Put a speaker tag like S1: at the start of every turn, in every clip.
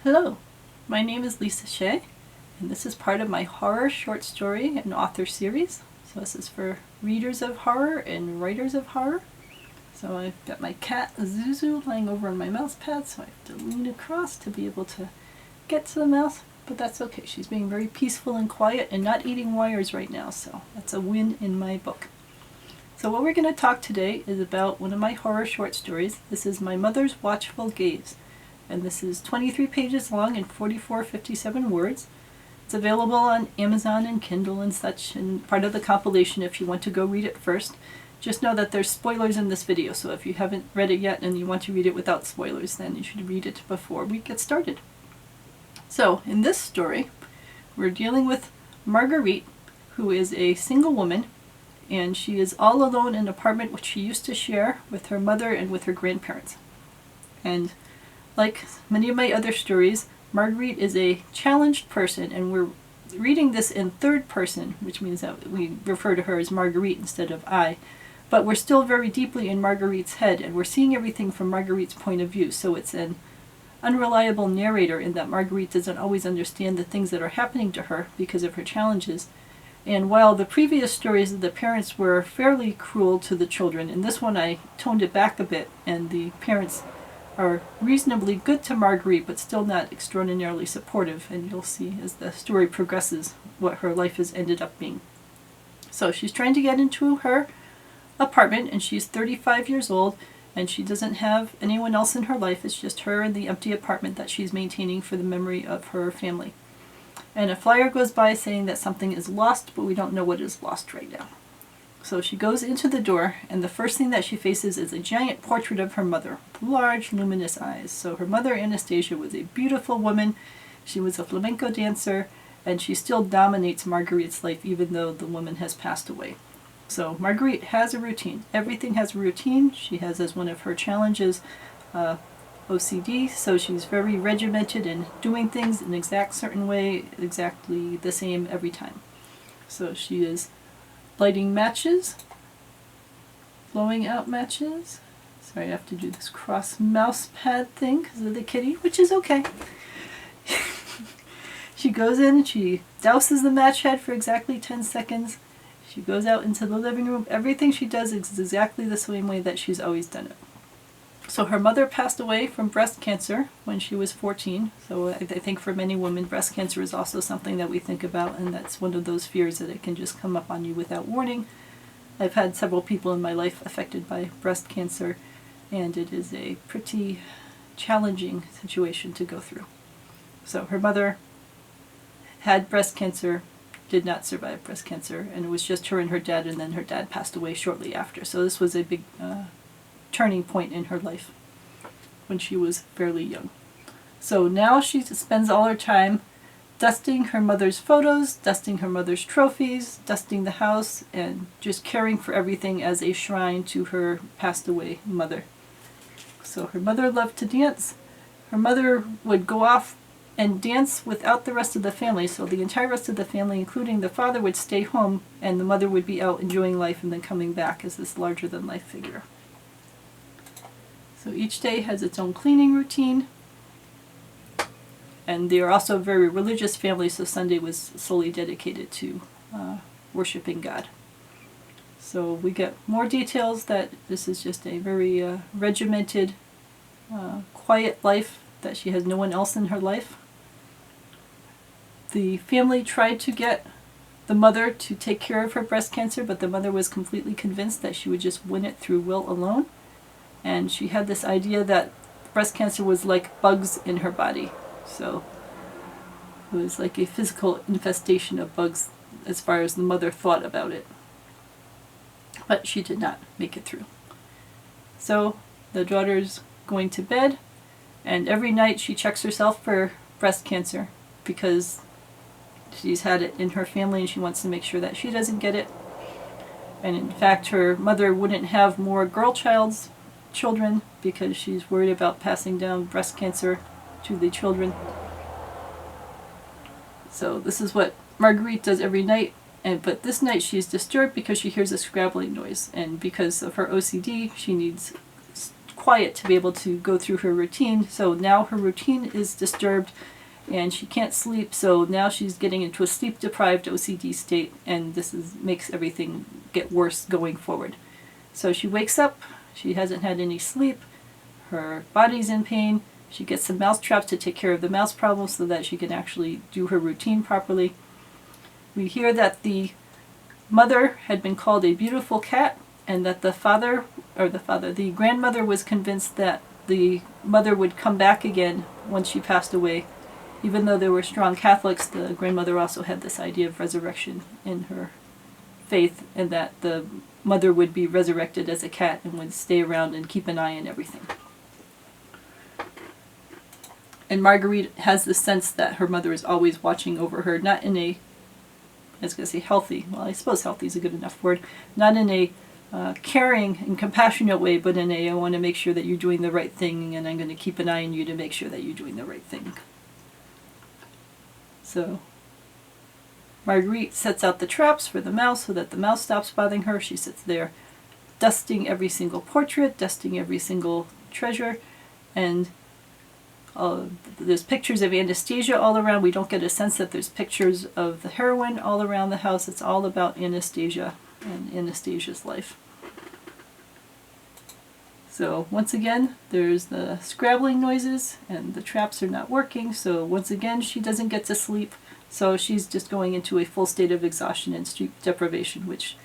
S1: Hello, my name is Lisa Shea, and this is part of my horror short story and author series. So this is for readers of horror and writers of horror. So I've got my cat Zuzu lying over on my mouse pad, so I have to lean across to be able to get to the mouse, but that's okay. She's being very peaceful and quiet and not eating wires right now, so that's a win in my book. So what we're going to talk today is about one of my horror short stories. This is My Mother's Watchful Gaze, and this is 23 pages long and 4457 words. It's available on Amazon and Kindle and such, and part of the compilation if you want to go read it first. Just know that there's spoilers in this video, so if you haven't read it yet and you want to read it without spoilers, then you should read it before we get started. So, in this story, we're dealing with Marguerite, who is a single woman, and she is all alone in an apartment which she used to share with her mother and with her grandparents. And like many of my other stories, Marguerite is a challenged person, and we're reading this in third person, which means that we refer to her as Marguerite instead of I. But we're still very deeply in Marguerite's head, and we're seeing everything from Marguerite's point of view, so it's an unreliable narrator in that Marguerite doesn't always understand the things that are happening to her because of her challenges. And while the previous stories of the parents were fairly cruel to the children, in this one I toned it back a bit, and the parents are reasonably good to Marguerite, but still not extraordinarily supportive, and you'll see as the story progresses what her life has ended up being. So she's trying to get into her apartment, and she's 35 years old, and she doesn't have anyone else in her life. It's just her and the empty apartment that she's maintaining for the memory of her family. And a flyer goes by saying that something is lost, but we don't know what is lost right now. So she goes into the door, and the first thing that she faces is a giant portrait of her mother, with large, luminous eyes. So her mother, Anastasia, was a beautiful woman. She was a flamenco-dancer, and she still dominates Marguerite's life, even though the woman has passed away. So Marguerite has a routine. Everything has a routine. She has as one of her challenges OCD, so she's very regimented in doing things in an exact certain way, exactly the same every time. So she is lighting matches, blowing out matches. Sorry, I have to do this cross mouse pad thing because of the kitty, which is okay. She goes in, she douses the match head for exactly 10 seconds. She goes out into the living room. Everything she does is exactly the same way that she's always done it. So her mother passed away from breast cancer when she was 14. So I think for many women, breast cancer is also something that we think about, and that's one of those fears that it can just come up on you without warning. I've had several people in my life affected by breast cancer, and it is a pretty challenging situation to go through. So her mother had breast cancer, did not survive breast cancer, and it was just her and her dad, and then her dad passed away shortly after. So this was a big turning point in her life when she was fairly young. So now she spends all her time dusting her mother's photos, dusting her mother's trophies, dusting the house, and just caring for everything as a shrine to her passed away mother. So her mother loved to dance. Her mother would go off and dance without the rest of the family, so the entire rest of the family, including the father, would stay home, and the mother would be out enjoying life and then coming back as this larger-than-life figure. So each day has its own cleaning routine, and they are also a very religious family, so Sunday was solely dedicated to worshiping God. So we get more details that this is just a very regimented, quiet life, that she has no one else in her life. The family tried to get the mother to take care of her breast cancer, but the mother was completely convinced that she would just win it through will alone. And she had this idea that breast cancer was like bugs in her body. So it was like a physical infestation of bugs as far as the mother thought about it. But she did not make it through. So the daughter's going to bed, and every night she checks herself for breast cancer because she's had it in her family and she wants to make sure that she doesn't get it. And in fact, her mother wouldn't have more children because she's worried about passing down breast cancer to the children. So this is what Marguerite does every night, but this night she's disturbed because she hears a scrabbling noise, and because of her OCD she needs quiet to be able to go through her routine. So now her routine is disturbed and she can't sleep, so now she's getting into a sleep-deprived OCD state, and makes everything get worse going forward. So she wakes up, she hasn't had any sleep, her body's in pain, she gets some mouse traps to take care of the mouse problem so that she can actually do her routine properly. We hear that the mother had been called a beautiful cat, and that the grandmother was convinced that the mother would come back again once she passed away. Even though they were strong Catholics, the grandmother also had this idea of resurrection in her faith, and that the mother would be resurrected as a cat and would stay around and keep an eye on everything. And Marguerite has the sense that her mother is always watching over her, not in a, I was going to say healthy, well I suppose healthy is a good enough word, not in a caring and compassionate way, but in a I want to make sure that you're doing the right thing, and I'm going to keep an eye on you to make sure that you're doing the right thing. So Marguerite sets out the traps for the mouse so that the mouse stops bothering her. She sits there dusting every single portrait, dusting every single treasure, and there's pictures of Anastasia all around. We don't get a sense that there's pictures of the heroine all around the house. It's all about Anastasia and Anastasia's life. So once again, there's the scrabbling noises, and the traps are not working, so once again she doesn't get to sleep, so she's just going into a full state of exhaustion and sleep deprivation, which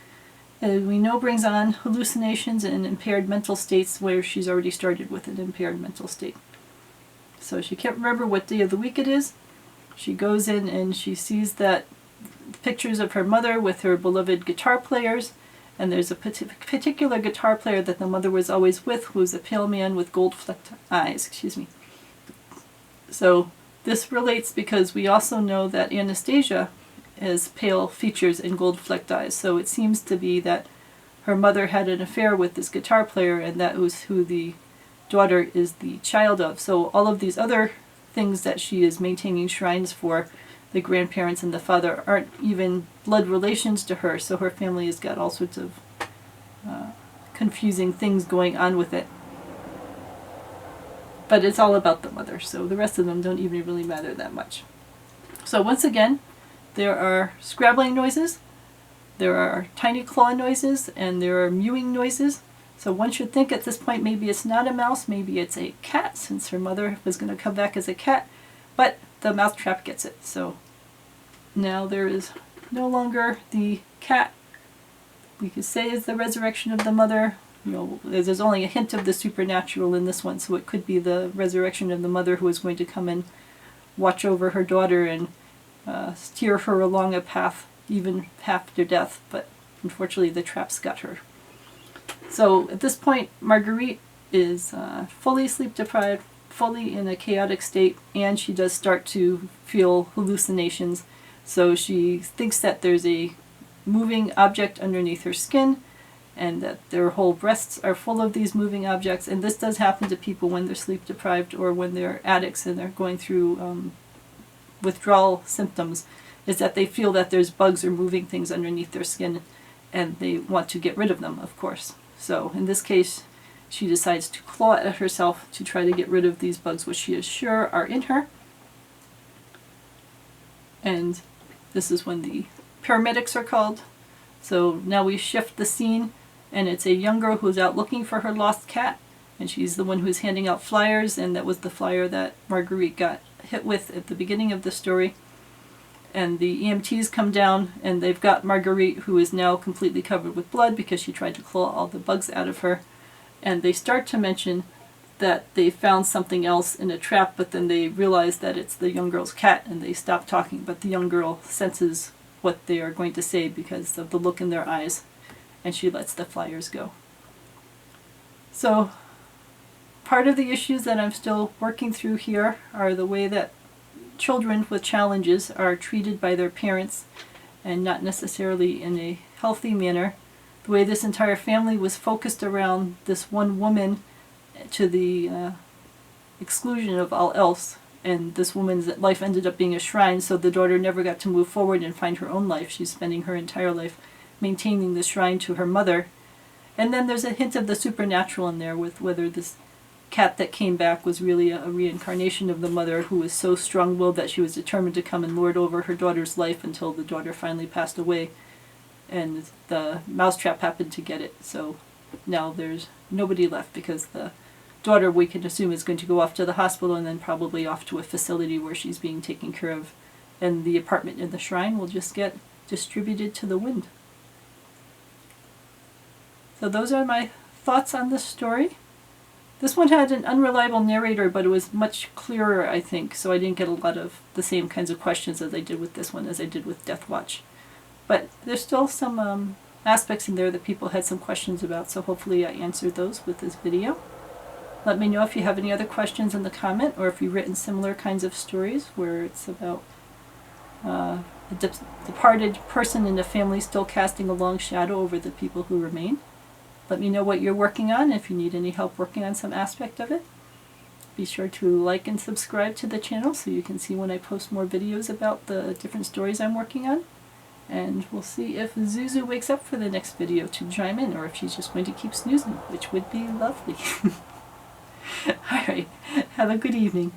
S1: we know brings on hallucinations and impaired mental states, where she's already started with an impaired mental state. So she can't remember what day of the week it is. She goes in and she sees that pictures of her mother with her beloved guitar players, and there's a particular guitar player that the mother was always with, who's a pale man with gold-flecked eyes. Excuse me. So this relates because we also know that Anastasia has pale features and gold-flecked eyes. So it seems to be that her mother had an affair with this guitar player, and that was who the daughter is the child of. So all of these other things that she is maintaining shrines for, the grandparents and the father, aren't even blood relations to her, so her family has got all sorts of confusing things going on with it. But it's all about the mother, so the rest of them don't even really matter that much. So once again, there are scrabbling noises, there are tiny claw noises, and there are mewing noises. So one should think at this point maybe it's not a mouse, maybe it's a cat, since her mother was going to come back as a cat, but the mouse trap gets it. So now there is no longer the cat. We could say is the resurrection of the mother. You know, there's only a hint of the supernatural in this one, so it could be the resurrection of the mother who is going to come and watch over her daughter and steer her along a path even after death, but unfortunately the traps got her. So at this point, Marguerite is fully sleep deprived, fully in a chaotic state, and she does start to feel hallucinations. So she thinks that there's a moving object underneath her skin, and that their whole breasts are full of these moving objects. And this does happen to people when they're sleep deprived or when they're addicts and they're going through withdrawal symptoms, is that they feel that there's bugs or moving things underneath their skin, and they want to get rid of them, of course. So in this case, she decides to claw at herself to try to get rid of these bugs, which she is sure are in her. And this is when the paramedics are called. So now we shift the scene, and it's a young girl who's out looking for her lost cat, and she's the one who's handing out flyers, and that was the flyer that Marguerite got hit with at the beginning of the story. And the EMTs come down, and they've got Marguerite, who is now completely covered with blood because she tried to claw all the bugs out of her. And they start to mention that they found something else in a trap, but then they realize that it's the young girl's cat, and they stop talking. But the young girl senses what they are going to say because of the look in their eyes, and she lets the flyers go. So part of the issues that I'm still working through here are the way that children with challenges are treated by their parents, and not necessarily in a healthy manner. The way this entire family was focused around this one woman to the exclusion of all else, and this woman's life ended up being a shrine, so the daughter never got to move forward and find her own life. She's spending her entire life maintaining the shrine to her mother. And then there's a hint of the supernatural in there, with whether this cat that came back was really a reincarnation of the mother, who was so strong-willed that she was determined to come and lord over her daughter's life until the daughter finally passed away, and the mousetrap happened to get it. So now there's nobody left, because the daughter, we can assume, is going to go off to the hospital and then probably off to a facility where she's being taken care of, and the apartment in the shrine will just get distributed to the wind. So those are my thoughts on this story. This one had an unreliable narrator, but it was much clearer, I think, so I didn't get a lot of the same kinds of questions as I did with this one, as I did with Death Watch. But there's still some aspects in there that people had some questions about, so hopefully I answered those with this video. Let me know if you have any other questions in the comment, or if you've written similar kinds of stories where it's about a departed person in a family still casting a long shadow over the people who remain. Let me know what you're working on, if you need any help working on some aspect of it. Be sure to like and subscribe to the channel so you can see when I post more videos about the different stories I'm working on. And we'll see if Zuzu wakes up for the next video to chime in, or if she's just going to keep snoozing, which would be lovely. Alright, have a good evening.